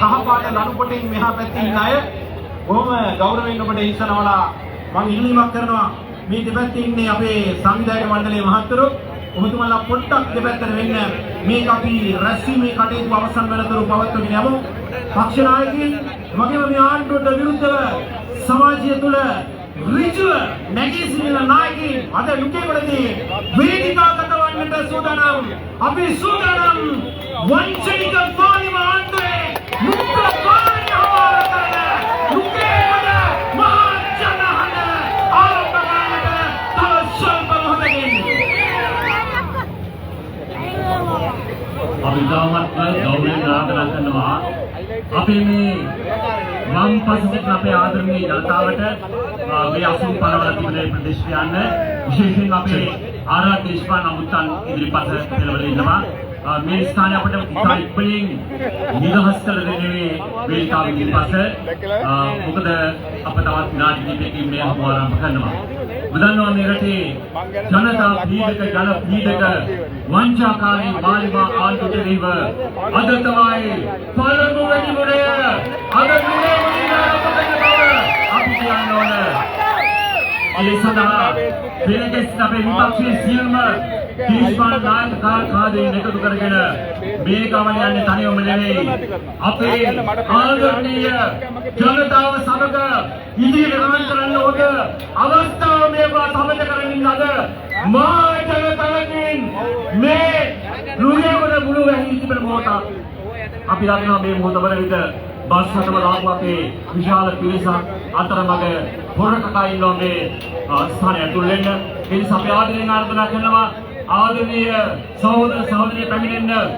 කහපාට ලනු කොටින් මෙහා පැත්තේ ඉන්න අය බොහොම ගෞරවයෙන් ඔබට ඉස්සනවලා මම ඉල්ලීමක් කරනවා මේ දෙපැත්තේ ඉන්නේ අපේ සංවිධායක මණ්ඩලයේ මහත්වරු ඔබතුමාලා පොට්ටක් දෙපැත්තට වෙන්න මේක අපි රැස්වීමේ කටයුතු අවසන් වෙනතුරු පවත්වගෙන යමු පක්ෂ නායකයින් වගේම මේ ආණ්ඩුවට විරුද්ධව සමාජය තුළ ඍජුව නැගී සිටින නායකයින් අද ලුකේගොඩදී වේදිකාගත වන්නට සූදානම් අපි සූදානම් වංචනික පාලි ආණ්ඩුවේ මුක්ත පාලනය හමාර කරන ලුකේගොඩ මහා ජනහන ආරම්භ කරන්නට තව ස්වල්ප මොහොතකින් අපි තාමත් ගෞරවයෙන් ආදරය කරනවා අපේ මේ වම් පසුබිම් අපේ ආදරණීය ජනතාවට මේ අසුන් පරවල තිබෙන ප්‍රදේශයන් විශේෂයෙන් අපේ ආරාධ්‍ය දේශපාලන අමුත්තන් ඉදිරිපත් පෙළවල ඉන්නවා මේ ස්ථානය අපිට ඉතා ඉක්මනින් නිදහස් කළ දෙන්නේ වේදිකාව ඉදිරිපත් මොකද අප තවත් විනාඩි කිහිපයකින් මේ හමුව ආරම්භ කරනවා බුදන්වා මේ රටේ ජනතා පීඩක ජන පීඩක වංචාකාරී මාලිමා ආණ්ඩුවට එරෙහිව අද තමයි පළමු වැඩිමුරය අද නුනේ අපි කියන්න ඕන ඒ සඳහා පෙරදෙස් අපේ විපක්ෂයේ සියලුම දේශපාලන නායකයන් එකතු කරගෙන මේ ගමන යන්නේ තනියම නෙවෙයි අපේ ආදරණීය ජනතාව සමග ඉදිරියට ගමන් කරන්න ඕන අවස්ථාව මේවා සමග කරමින් අද මා ජනතාවකින් මේ නුගේගොඩ මුළු වැහි තිබෙන මොහොත අපි දන්නවා මේ මොහොත වල විට බස් රථවල ආපු අපේ විශාල පිරිසක් අතරමඟ හොරකතා ඉන්නවා මේ ස්ථානය ඇතුල් වෙන්න ඒ නිසා අපි ආදරයෙන් ආරාධනා කරනවා ආදරණීය සහෝදර සහෝදරිය පැමිණෙන්න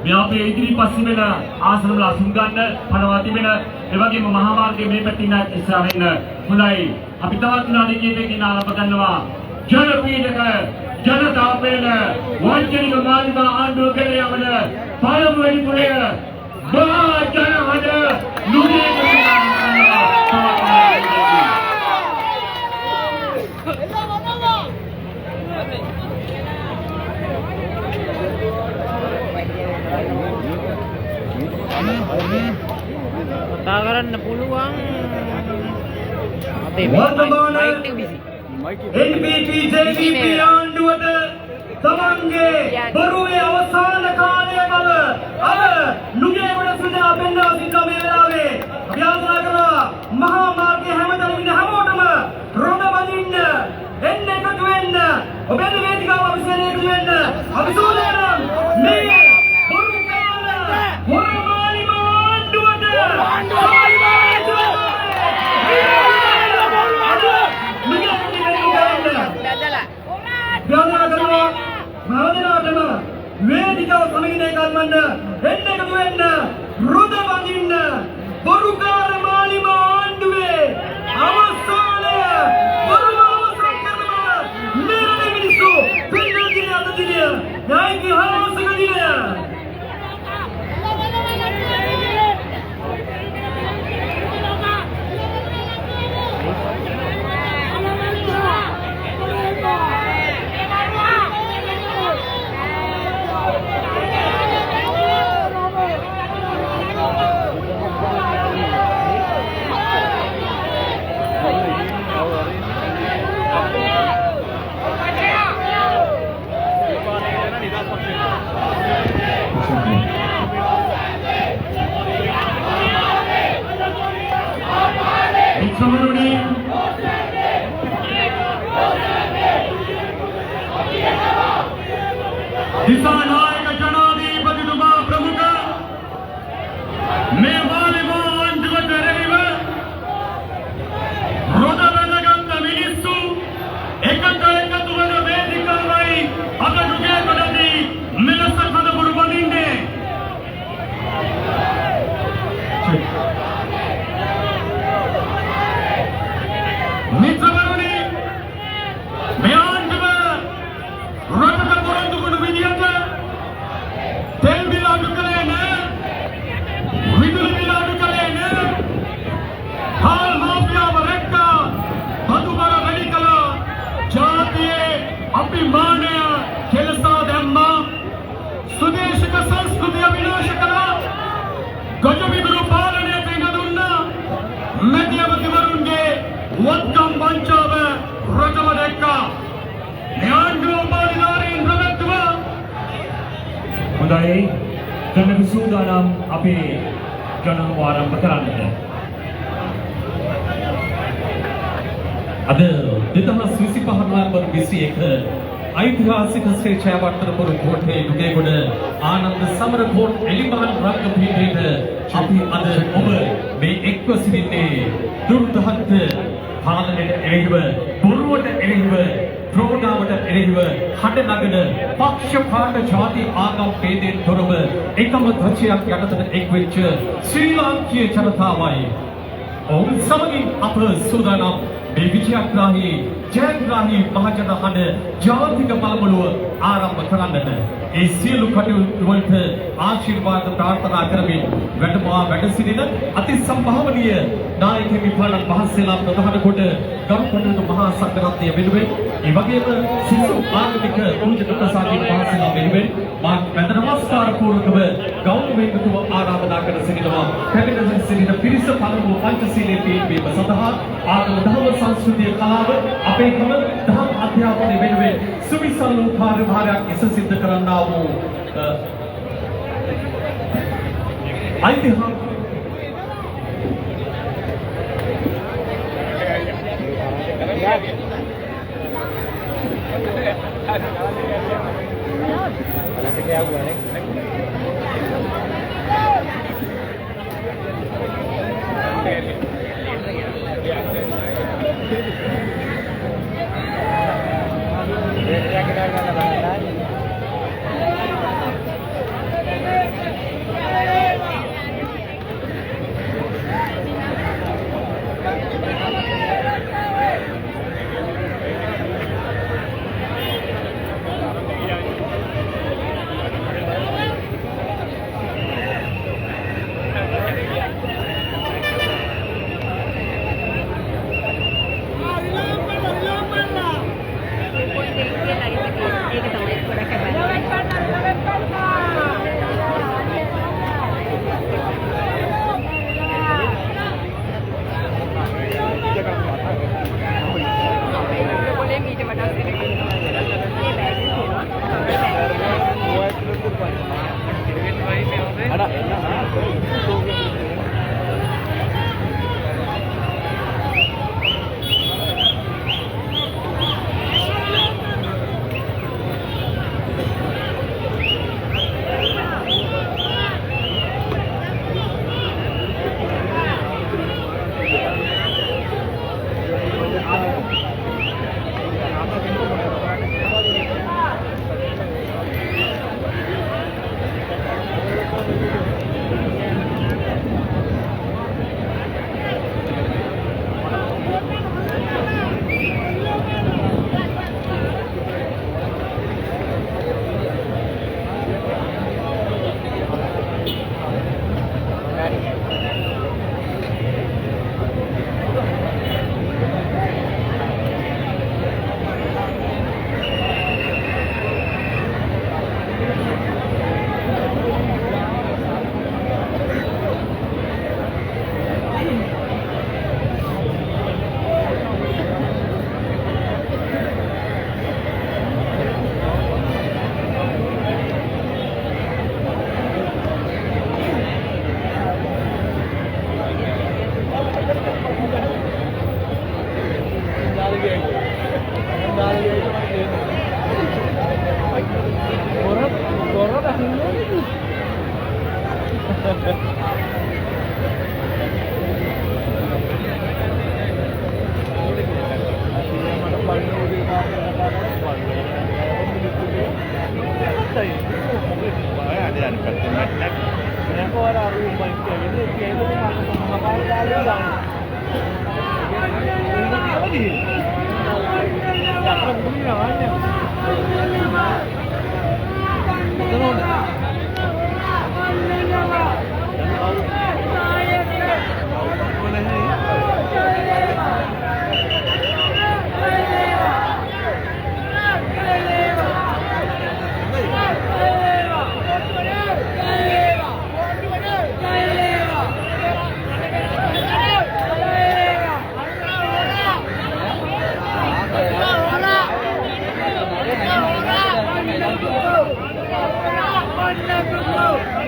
මේ අපේ ඉදිරිපත් සිටින ආසන වල අසුන් ගන්න පනවා තිබෙන ඒ වගේම මහා මාර්ගයේ මේ පැත්තේ ඉන්න ඉස්සරහින් හොඳයි අපි තවත් විනාඩි කිහිපයකින් ආරම්භ කරනවා ජන පීඩක ජනතා පෙළ වංචනික මාලිමා ආණ්ඩුව කෙරේ යවන පළමු වැඩිපුරය මහා ජනහද නුගේගොඩ කතා කරන්න පුළුවන් අපේ NPP JVP ආණ්ඩුවට තමන්ගේ බරුවේ අවසාන කාලය බව අද නුගේගොඩ සඳහා පෙන්වා සිටින මේ වෙලාවේ අපි ආශා කරනවා මහා මාර්ගයේ හැමතැනම ඉන්න හැමෝටම රොඩ බඳින්න එන්න එකතු වෙන්න ඔබේ වේදිකාව අවසන් එකතු වෙන්න අපි සූදානම් මේ බොරු කාල හොරමාලි ආණ්ඩුවට වේදිකාව සමගිනේ කල්මන්න එන්න එකතු වෙන්න රොද වඳින්න බොරුකාර මාලිමා ආණ්ඩුවේ අවසානය බොරුව අවසන් කරනවා මෙරට මිනිස්සු පින්නල් දින අද දිනය නායකී හාසක දිනය दिशानायक जनाधिपतितुमा प्रमुख मे मालिमा आण्डुවට එරෙහිව රොඩ බඳගත් මිනිස්සු එකට එකතු වන වේදිකාවයි අද නුගේගොඩදී මෙලෙස කඳවුරු බඳින්නේ මිත්‍රවරුනි මේ ආණ්ඩුව රටට පොරොන්දු කරන විදිහට හොඳයි කනක සූදානම් අපේ ගණන ආරම්භ කරන්නට. අද 2025 නොවැම්බර් 21 ඓතිහාසික ශ්‍රී ජයවර්ධනපුර කෝට්ටේ යුගයගොඩ ආනන්ද සමරකෝට් එලිමහල් රංගපීඨයට අපි අද ඔබ මේ එක්ව සිටින්නේ දුර්ධර්ත පාලනයට එරෙහිව බොරුවට එරෙහිව ද්‍රෝණාවට එරෙහිව හඬ නගන පක්ෂපාත ජාති ආගම් ભેදයෙන් තොරව එකම ධ්වජයක් යටතට එක්වෙච්ච ශ්‍රී ලාංකීය ජනතාවයි. ඔවුන් සමගින් අප සූදානම් මේ විජයග්‍රාහී ජයග්‍රාහී මහජන හඬ ජාතික බලමුළුව ආරම්භ කරන්නට ඒ සියලු කටයුතු වලට ආශිර්වාද ප්‍රාර්ථනා කරමින් වැඩ සිටින අති සම්භාවනීය නායක හිමිපාණන් වහන්සේලා ප්‍රධාන කොට ගරුකටයුතු මහා සංඝරත්නය වෙනුවෙන් ඒ වගේම සිසු ආගමික පූජ්‍ය ප්‍රසාදීන් වහන්සේලා වෙනුවෙන් මා වැඳ නමස්කාර පූර්වකව ගෞරවයෙන් යුතුව ආරාධනා කර සිටිනවා කැබිනට් සිටින පිරිස පළමුව පංචශීලයේ පිළිපීම සඳහා ආගම ධර්ම සංස්කෘතිය කලාව අපේ කම දහම් අධ්‍යාපනය වෙනුවෙන් සුවිසල් වූ කාර්යභාරයක් ඉස සිද්ධ කරන්නා වූ ඓතිහාසික Wonderful!